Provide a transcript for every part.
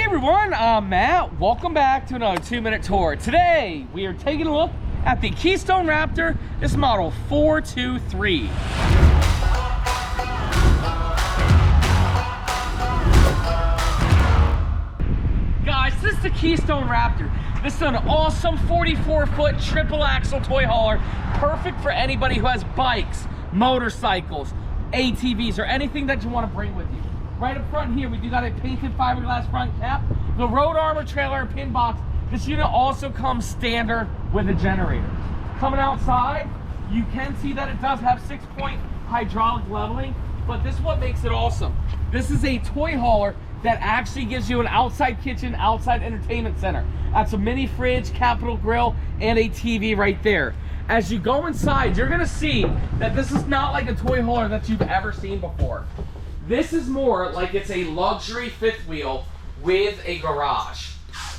everyone, I'm Matt. Welcome back to another 2-minute tour. Today, we are taking a look at the Keystone Raptor. This model 423. Guys, this is the Keystone Raptor. This is an awesome 44-foot triple axle toy hauler. Perfect for anybody who has bikes, motorcycles, ATVs, or anything that you want to bring with you. Right up front here, we do got a painted fiberglass front cap, the road armor trailer and pin box. This unit also comes standard with a generator. Coming outside, you can see that it does have 6-point hydraulic leveling, but this is what makes it awesome. This is a toy hauler that actually gives you an outside kitchen, outside entertainment center. That's a mini fridge, capital grill, and a TV right there. As you go inside, you're gonna see that this is not like a toy hauler that you've ever seen before. This is more like it's a luxury fifth wheel with a garage.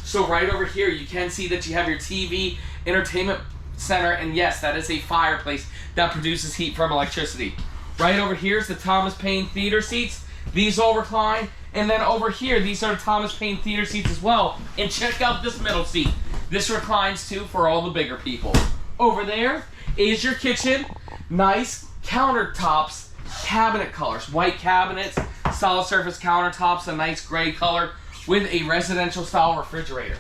So right over here, you can see that you have your TV, entertainment center, and yes, that is a fireplace that produces heat from electricity. Right over here is the Thomas Paine theater seats. These all recline. And then over here, these are Thomas Paine theater seats as well. And check out this middle seat. This reclines too for all the bigger people. Over there is your kitchen. Nice countertops. Cabinet colors, white cabinets, solid surface countertops, a nice gray color with a residential style refrigerator.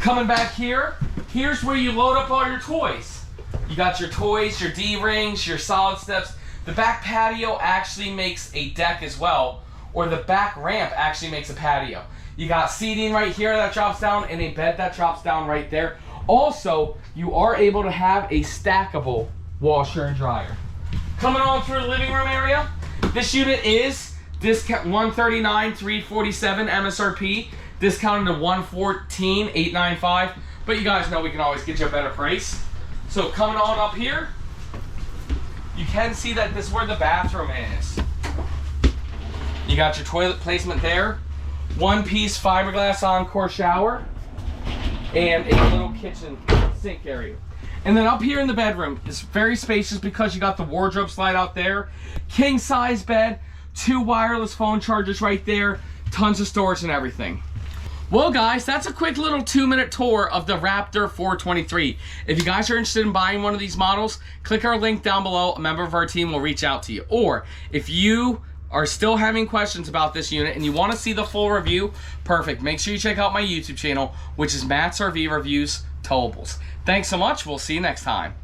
Coming back here, here's where you load up all your toys. You got your toys, your D-rings, your solid steps. The back patio actually makes a deck as well, or the back ramp actually makes a patio. You got seating right here that drops down and a bed that drops down right there. Also, you are able to have a stackable washer and dryer. Coming on through the living room area, this unit is discount $139,347 MSRP, discounted to $114,895. But you guys know we can always get you a better price. So coming on up here, you can see that this is where the bathroom is. You got your toilet placement there, one-piece fiberglass Encore shower, and a little kitchen sink area. And then up here in the bedroom, it's very spacious because you got the wardrobe slide out there, king size bed, 2 wireless phone chargers right there, tons of storage and everything. Well guys, that's a quick little 2-minute tour of the Raptor 423. If you guys are interested in buying one of these models, click our link down below. A member of our team will reach out to you. Or if you are still having questions about this unit and you want to see the full review, perfect. Make sure you check out my YouTube channel, which is Matt's RV Reviews Towables. Thanks so much. We'll see you next time.